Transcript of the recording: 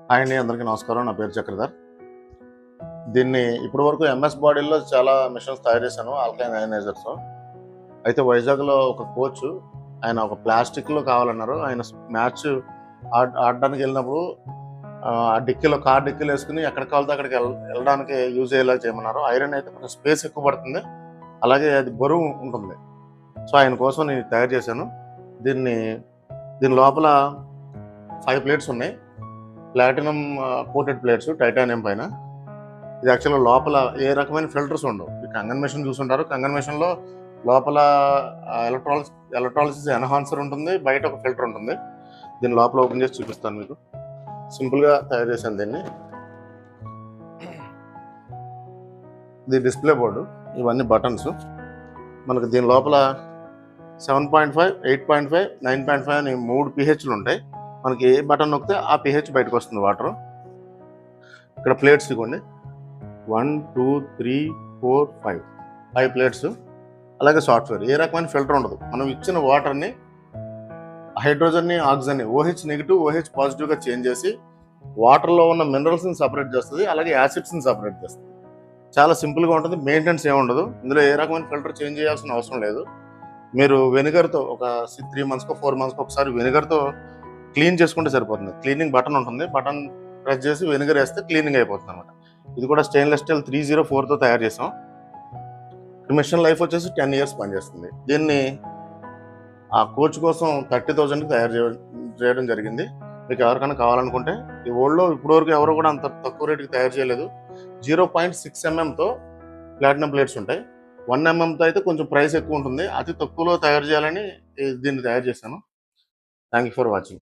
Hi అండి, అందరికీ నమస్కారం. నా పేరు చక్రధర్. దీన్ని ఇప్పటి వరకు ఎంఎస్ బాడీలో చాలా మిషన్స్ తయారు చేశాను, ఆల్కలైన్ అయనైజర్స్. అయితే వైజాగ్లో ఒక కోచ్, ఆయన ఒక ప్లాస్టిక్లో కావాలన్నారు. ఆయన మ్యాచ్ ఆడడానికి వెళ్ళినప్పుడు ఆ డిక్కీలో, కార్ డిక్కీలో వేసుకుని ఎక్కడికి కావాలితే అక్కడికి వెళ్ళడానికి యూజ్ అయ్యేలా చేయమన్నారు. ఐరన్ అయితే కొంచెం స్పేస్ ఎక్కువ పడుతుంది, అలాగే అది బరువు ఉంటుంది. సో ఆయన కోసం నేను తయారు చేశాను. దీని లోపల 5 ప్లేట్స్ ఉన్నాయి. ప్లాటినం కోటెడ్ ప్లేట్స్, టైటానియం పైన. ఇది యాక్చువల్గా లోపల ఏ రకమైన ఫిల్టర్స్ ఉండవు. ఈ కంగన్ మెషిన్ చూసుంటారు. కంగన్ మెషిన్లో లోపల ఎలక్ట్రాలిసిస్ ఎన్హాన్సర్ ఉంటుంది, బయట ఒక ఫిల్టర్ ఉంటుంది. దీని లోపల ఓపెన్ చేసి చూపిస్తాను మీకు. సింపుల్గా తయారు చేశాను దీన్ని. ఇది డిస్ప్లే బోర్డు, ఇవన్నీ బటన్స్. మనకు దీని లోపల 7.5, 8.5, 9.5 అని 3 pHలు ఉంటాయి. మనకి ఏ బటన్ నొక్కితే ఆ pH బయటకు వస్తుంది వాటర్. ఇక్కడ ప్లేట్స్ ఇవ్వండి, 1, 2, 3, 4, 5 ప్లేట్స్. అలాగే సాఫ్ట్వేర్, ఏ రకమైన ఫిల్టర్ ఉండదు. మనం ఇచ్చిన వాటర్ని, హైడ్రోజన్ని, ఆక్సిజన్ని OH నెగిటివ్, OH పాజిటివ్గా చేంజ్ చేసి వాటర్లో ఉన్న మినరల్స్ని సపరేట్ చేస్తుంది, అలాగే యాసిడ్స్ని సపరేట్ చేస్తుంది. చాలా సింపుల్గా ఉంటుంది, మెయింటెనెన్స్ ఏమి ఉండదు. ఇందులో ఏ రకమైన ఫిల్టర్ చేంజ్ చేయాల్సిన అవసరం లేదు. మీరు వెనిగర్తో ఒక 3 monthsకో 4 monthsకో ఒకసారి వెనిగర్తో క్లీన్ చేసుకుంటే సరిపోతుంది. క్లీనింగ్ బటన్ ఉంటుంది, బటన్ ప్రెస్ చేసి వెనిగర్ వేస్తే క్లీనింగ్ అయిపోతుంది అనమాట. ఇది కూడా స్టెయిన్లెస్ స్టీల్ 304తో తయారు చేసాం. మిషన్ లైఫ్ వచ్చేసి 10 years పనిచేస్తుంది. దీన్ని ఆ కోచ్ కోసం 30,000కి తయారు చేయడం జరిగింది. మీకు ఎవరికైనా కావాలనుకుంటే, ఈ వరల్డ్లో ఇప్పటివరకు ఎవరు కూడా అంత తక్కువ రేటుకి తయారు చేయలేదు. 0.6 mmతో ప్లాటినం ప్లేట్స్ ఉంటాయి. 1 mmతో అయితే కొంచెం ప్రైస్ ఎక్కువ ఉంటుంది. అతి తక్కువలో తయారు చేయాలని దీన్ని తయారు చేశాను. Thank you for watching.